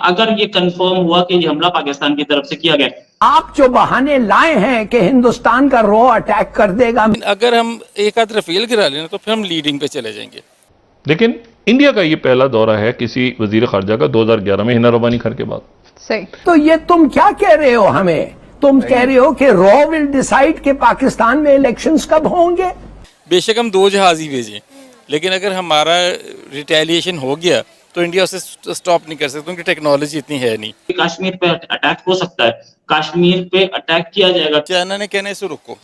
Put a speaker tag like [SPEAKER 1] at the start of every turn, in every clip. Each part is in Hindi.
[SPEAKER 1] अगर ये कंफर्म हुआ कि ये हमला पाकिस्तान की तरफ से किया गया,
[SPEAKER 2] आप जो बहाने लाए हैं कि हिंदुस्तान का रॉ अटैक कर देगा,
[SPEAKER 3] अगर हम एक आध रफेल गिरा लेना तो फिर हम लीडिंग पे चले जाएंगे।
[SPEAKER 4] लेकिन इंडिया का ये पहला दौरा है किसी वजीर खारजा का 2011 में हिना रब्बानी खान के बाद।
[SPEAKER 5] सही।
[SPEAKER 2] तो ये तुम क्या कह रहे हो हमें? तुम कह रहे हो कि रॉ विल डिसाइड कि पाकिस्तान में इलेक्शंस कब होंगे?
[SPEAKER 3] बेशक हम 2 जहाज ही भेजें, लेकिन अगर हमारा रिटेलिएशन हो गया तो इंडिया उसे स्टॉप नहीं कर सकता, क्योंकि टेक्नोलॉजी इतनी है नहीं।
[SPEAKER 1] कश्मीर पे अटैक हो सकता है, कश्मीर पे अटैक किया जाएगा।
[SPEAKER 3] चाइना ने कहना इसे रुको,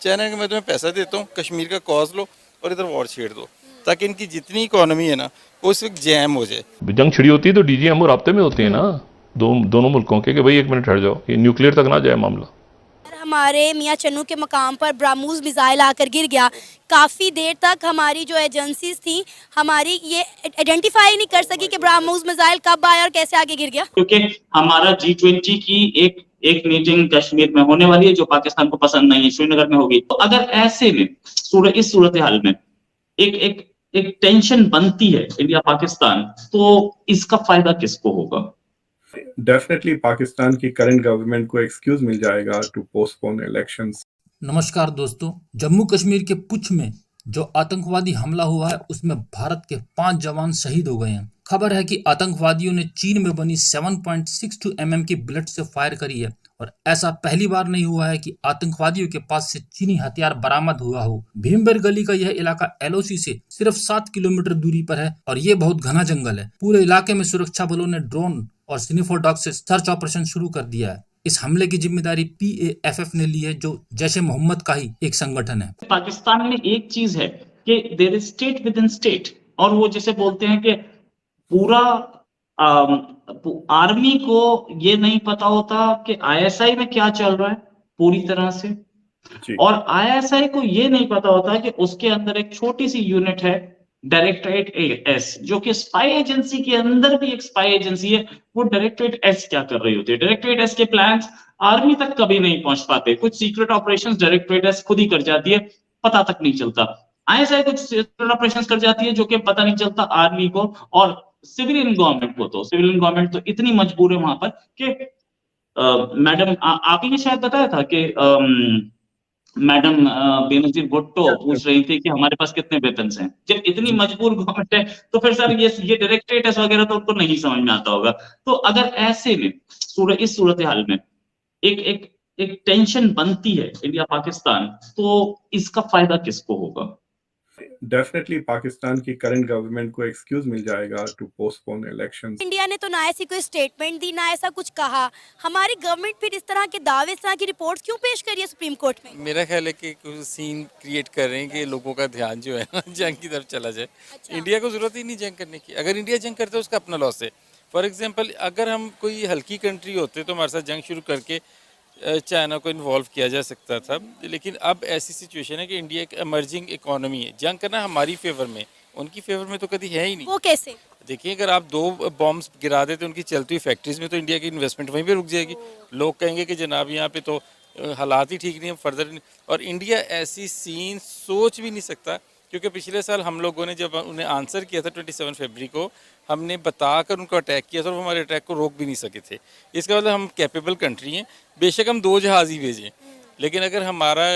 [SPEAKER 3] चाइना ने मैं तुम्हें पैसा देता हूँ, कश्मीर का कॉज लो और इधर वॉर छेड़ दो, ताकि इनकी जितनी इकोनॉमी है ना वो इस वक्त जैम हो जाए।
[SPEAKER 4] जंग छिड़ी होती है तो डीजीएमओ राब्ते में होते हैं ना दोनों मुल्कों के, कि भाई एक मिनट हट जाओ, ये न्यूक्लियर तक ना जाए मामला।
[SPEAKER 6] हमारे मियाँ चन्नू के मकाम पर ब्राह्मोस मिसाइल आकर गिर गया, काफ़ी देर तक हमारी जो एजेंसीज थी हमारी ये आइडेंटिफाई नहीं कर सकी कि ब्राह्मोस मिसाइल कब आया और कैसे आगे गिर गया।
[SPEAKER 1] क्योंकि हमारा G20 की एक मीटिंग कश्मीर में होने वाली है जो पाकिस्तान को पसंद नहीं है, श्रीनगर में होगी। तो अगर ऐसे में इस सूरत हाल में एक टेंशन बनती है इंडिया पाकिस्तान, तो इसका फायदा किसको होगा?
[SPEAKER 7] डेफिनेटली पाकिस्तान की करंट गवर्नमेंट को एक्सक्यूज मिल जाएगा टू पोस्टपोन इलेक्शंस।
[SPEAKER 8] नमस्कार दोस्तों, जम्मू कश्मीर के पुंछ में जो आतंकवादी हमला हुआ है उसमें भारत के 5 जवान शहीद हो गए हैं। खबर है कि आतंकवादियों ने चीन में बनी 7.62 mm की बुलेट से फायर करी है और ऐसा पहली बार नहीं हुआ है कि आतंकवादियों के पास से चीनी हथियार बरामद हुआ हो। भीमबेर गली का यह इलाका LOC से सिर्फ 7 किलोमीटर दूरी पर है और ये बहुत घना जंगल है। पूरे इलाके में सुरक्षा बलों ने ड्रोन और सिनीफोर डॉग से सर्च ऑपरेशन शुरू कर दिया है। इस हमले की जिम्मेदारी PAFF ने ली है, जो जैश ए मोहम्मद का ही एक संगठन है।
[SPEAKER 1] पाकिस्तान में एक चीज है कि there is state within state, और वो जैसे बोलते हैं कि पूरा आर्मी को ये नहीं पता होता कि ISI में क्या चल रहा है पूरी तरह से, और ISI को ये नहीं पता होता कि उसके अंदर एक छोटी सी यूनिट है डायरेक्टरेट एस, जो कि स्पाई एजेंसी के अंदर भी एक स्पाई एजेंसी है। वो डायरेक्टरेट एस क्या कर रही होती है? डायरेक्टरेट एस के प्लान्स आर्मी तक कभी नहीं पहुंच पाते, कुछ सीक्रेट ऑपरेशंस डायरेक्टरेट एस खुद ही कर जाती है, पता तक नहीं चलता। ISI कुछ सीक्रेट ऑपरेशंस कर जाती है जो कि पता नहीं चलता आर्मी को और सिविलियन गवर्नमेंट को। तो सिविलियन गवर्नमेंट तो इतनी मजबूर है वहां पर कि मैडम आप ही ने शायद बताया था कि मैडम बेनजीर भुट्टो पूछ रही थी कि हमारे पास कितने वेपन्स हैं। जब इतनी मजबूर गवर्नमेंट है तो फिर सर ये डायरेक्टरेट वगैरह तो उनको नहीं समझ में आता होगा। तो अगर ऐसे में इस सूरत हाल में एक टेंशन बनती है इंडिया पाकिस्तान, तो इसका फायदा किसको होगा?
[SPEAKER 7] डेफिनेटली पाकिस्तान की करंट गवर्नमेंट को एक्सक्यूज मिल जाएगा टू पोस्टपोन इलेक्शंस।
[SPEAKER 6] इंडिया ने तो ना ऐसी कोई स्टेटमेंट दी, ना ऐसा कुछ कहा। हमारी गवर्नमेंट फिर इस तरह के दावे, इस तरह की रिपोर्ट्स क्यों पेश करी है सुप्रीम कोर्ट में?
[SPEAKER 3] मेरा ख्याल है कि कुछ सीन क्रिएट कर रहे हैं कि लोगों का ध्यान जो है ना जंग की तरफ चला जाए। इंडिया को जरूरत ही नहीं जंग करने की। अगर इंडिया जंग करते उसका अपना लॉस है। फॉर एग्जाम्पल, अगर हम कोई हल्की कंट्री होते तो हमारे साथ जंग शुरू करके चाइना को इन्वॉल्व किया जा सकता था, लेकिन अब ऐसी सिचुएशन है कि इंडिया एक इमर्जिंग इकोनॉमी है। जंग करना हमारी फेवर में, उनकी फेवर में तो कभी है ही नहीं।
[SPEAKER 6] वो कैसे?
[SPEAKER 3] देखिए, अगर आप 2 बॉम्ब्स गिरा देते उनकी चलती हुई फैक्ट्रीज में तो इंडिया की इन्वेस्टमेंट वहीं पे रुक जाएगी। लोग कहेंगे कि जनाब यहाँ पे तो हालात ही ठीक नहीं है, फर्दर नहीं। और इंडिया ऐसी सीन सोच भी नहीं सकता, क्योंकि पिछले साल हम लोगों ने जब उन्हें आंसर किया था 27 फरवरी को, हमने बताकर उनको अटैक किया था और वो हमारे अटैक को रोक भी नहीं सके थे। इसका मतलब हम कैपेबल कंट्री हैं। बेशक हम 2 जहाज ही भेजें, लेकिन अगर हमारा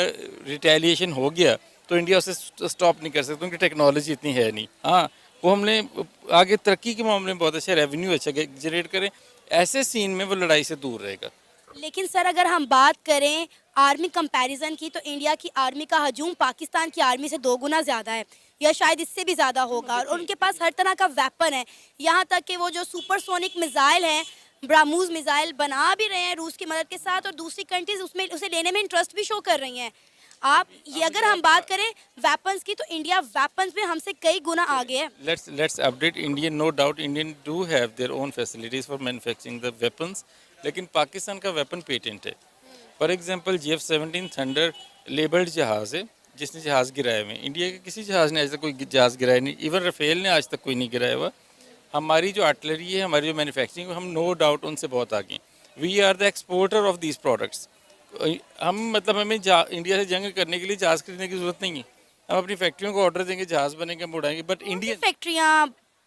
[SPEAKER 3] रिटेलिएशन हो गया तो इंडिया उसे स्टॉप नहीं कर सकता, क्योंकि टेक्नोलॉजी इतनी है नहीं। हाँ, वो हमने आगे तरक्की के मामले में बहुत अच्छा रेवेन्यू अच्छा जनरेट करें, ऐसे सीन में वो लड़ाई से दूर रहेगा।
[SPEAKER 6] लेकिन सर, अगर हम बात करें आर्मी कंपैरिजन की, तो इंडिया की आर्मी का हजूम पाकिस्तान की आर्मी से 2 गुना ज़्यादा है, या शायद इससे भी ज़्यादा होगा। और उनके पास हर तरह का वेपन है, यहाँ तक कि वो जो सुपरसोनिक मिसाइल हैं, ब्राह्मोस मिसाइल बना भी रहे हैं रूस की मदद के साथ, और दूसरी कंट्रीज उसे लेने में इंटरेस्ट भी शो कर रही हैं। आप ये अगर हम बात करें वेपन्स की, तो इंडिया वेपन्स में हमसे कई गुना आगे है।
[SPEAKER 3] Let's update Indian, no doubt Indian do have their own facilities for manufacturing the weapons, लेकिन पाकिस्तान का वेपन पेटेंट है। For example, GF-17 thunder labelled जहाज़ है जिसने जहाज़ गिराए हुए। इंडिया के किसी जहाज़ ने आज तक कोई जहाज़ गिराया नहीं, इवन रफेल ने आज तक कोई नहीं गिराया हुआ। हमारी जो आर्टिलरी है, हमारी जो मैन्युफैक्चरिंग, हम नो डाउट उनसे बहुत आगे। We are the exporter of these products. हम मतलब हमें इंडिया से जंग करने के लिए जहाज़ खरीदने की जरूरत नहीं है। हम अपनी फैक्ट्रियों को ऑर्डर देंगे, जहाज़ बनेंगे, हम उड़ाएंगे। बट इंडिया
[SPEAKER 6] फैक्ट्रियाँ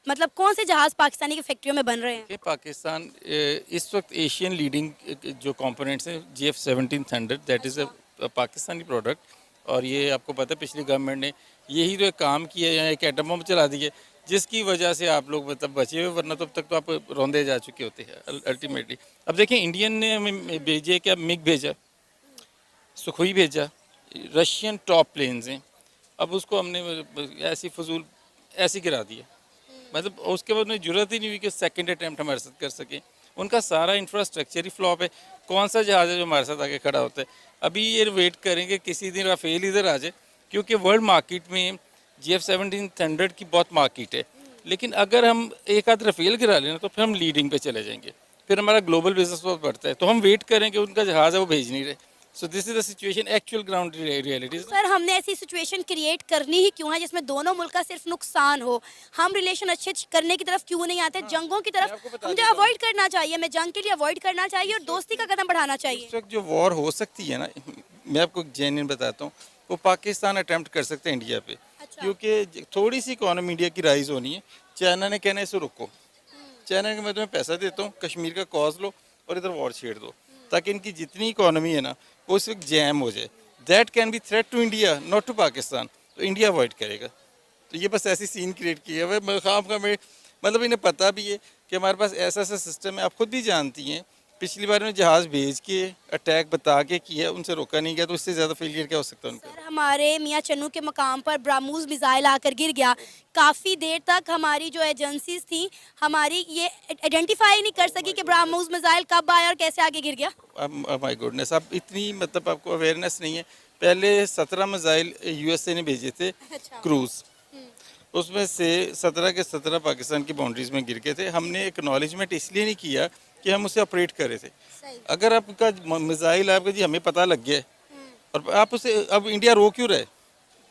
[SPEAKER 6] मतलब कौन से जहाज पाकिस्तानी की फैक्ट्रियों में बन रहे हैं?
[SPEAKER 3] कि पाकिस्तान इस वक्त एशियन लीडिंग जो कंपोनेंट्स हैं GF-17 thunder, that is a Pakistani product. और ये आपको पता है पिछली गवर्नमेंट ने यही तो एक काम किया, यहाँ एक एटम बम चला दिए, जिसकी वजह से आप लोग मतलब बचे हुए, वरना तो अब तक तो आप रौंदे जा चुके होते हैं अल्टीमेटली। अब देखें इंडियन ने हमें भेजे, क्या मिग भेजा, सुखोई भेजा, रशियन टॉप प्लेन्स हैं, अब उसको हमने ऐसी फजूल ऐसी गिरा दिया। मतलब उसके बाद उन्हें जरूरत ही नहीं हुई कि सेकंड अटैम्प्ट हमारे साथ कर सकें। उनका सारा इंफ्रास्ट्रक्चर ही फ्लॉप है। कौन सा जहाज़ है जो हमारे साथ आगे खड़ा होता है? अभी ये वेट करेंगे किसी दिन राफेल इधर आ जाए, क्योंकि वर्ल्ड मार्केट में GF-17 थंडर की बहुत मार्केट है। लेकिन अगर हम एक आध राफेल गिरा लेना तो फिर हम लीडिंग पे चले जाएंगे, फिर हमारा ग्लोबल बिजनेस बहुत बढ़ता है। तो हम वेट करेंगे, उनका जहाज़ है वो भेज नहीं रहे। So this is the situation, actual ground reality.
[SPEAKER 6] Sir हमने ऐसी सिचुएशन क्रिएट करनी ही क्यों है जिसमें दोनों मुल्क का सिर्फ नुकसान हो? हम रिलेशन अच्छे करने की तरफ क्यों नहीं आते? जंगों की तरफ मुझे अवॉइड करना चाहिए, मैं जंग के लिए अवॉइड करना चाहिए और दोस्ती का कदम बढ़ाना चाहिए।
[SPEAKER 3] इस वक्त जो वॉर हो सकती है ना, मैं आपको जेन्युइन बताता हूँ, वो पाकिस्तान अटेम्प्ट कर सकते हैं इंडिया पे।
[SPEAKER 6] अच्छा।
[SPEAKER 3] क्योंकि थोड़ी सी इकोनॉमी इंडिया की राइज होनी है। चाइना ने कहना है इसे रुको, चाइना के मैं तुम्हें पैसा देता हूँ, कश्मीर का कॉज लो और इधर वॉर छेड़ दो, ताकि इनकी जितनी इकोनॉमी है ना वो इस वक्त जैम हो जाए। That can be threat to India, not to Pakistan. तो इंडिया अवॉइड करेगा। तो ये बस ऐसी सीन क्रिएट की है। मतलब इन्हें पता भी है कि हमारे पास ऐसा ऐसा सिस्टम है। आप खुद भी जानती हैं, पिछली बार में जहाज़ भेज के अटैक बता के किया, उनसे रोका नहीं गया, तो इससे ज़्यादा फेलियर क्या हो सकता है उनका?
[SPEAKER 6] सर हमारे मियाँ चन्नू के मकाम पर ब्राह्मोस मिसाइल आकर गिर गया। काफ़ी देर तक हमारी जो एजेंसीज थी हमारी ये आइडेंटिफाई नहीं कर सकी कि ब्राह्मोस मिसाइल कब आया और कैसे आगे गिर गया।
[SPEAKER 3] माय गुडनेस, आप इतनी मतलब आपको अवेयरनेस नहीं है। पहले 17 मिसाइल USA ने भेजे थे,
[SPEAKER 6] अच्छा।
[SPEAKER 3] क्रूज, उसमें से 17 के 17 पाकिस्तान की बाउंड्रीज में गिर गए थे। हमने एक्नॉलेजमेंट इसलिए नहीं किया कि हम उसे ऑपरेट कर रहे थे। अगर आपका मिसाइल आपका जी हमें पता लग गया और आप उसे, अब इंडिया रो क्यों रहे?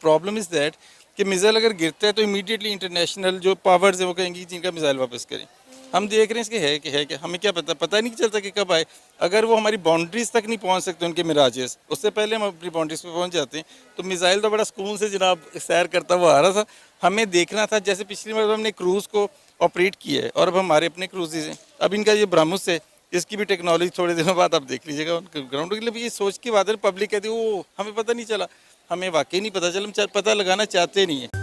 [SPEAKER 3] प्रॉब्लम इज़ दैट कि मिसाइल अगर गिरता है तो इमीडिएटली इंटरनेशनल जो पावर्स है वो कहेंगी कि इनका मिसाइल वापस करें। हम देख रहे हैं इसके है कि हमें क्या पता नहीं चलता कि कब आए। अगर वो हमारी बाउंड्रीज तक नहीं पहुंच सकते उनके मिराजेस, उससे पहले हम अपनी बाउंड्रीज पे पहुंच जाते हैं। तो मिसाइल तो बड़ा सुकून से जनाब सैर करता हुआ आ रहा था। हमें देखना था, जैसे पिछली बार हमने क्रूज़ को ऑपरेट किया है और अब हमारे अपने क्रूजेज हैं। अब इनका ये ब्रह्मोस है, इसकी भी टेक्नोलॉजी थोड़े दिनों बाद आप देख लीजिएगा। उनके ग्राउंड के लिए ये सोच की बात है, पब्लिक कहती है वो हमें पता नहीं चला। हमें वाकई नहीं पता चला, हम पता लगाना चाहते नहीं है।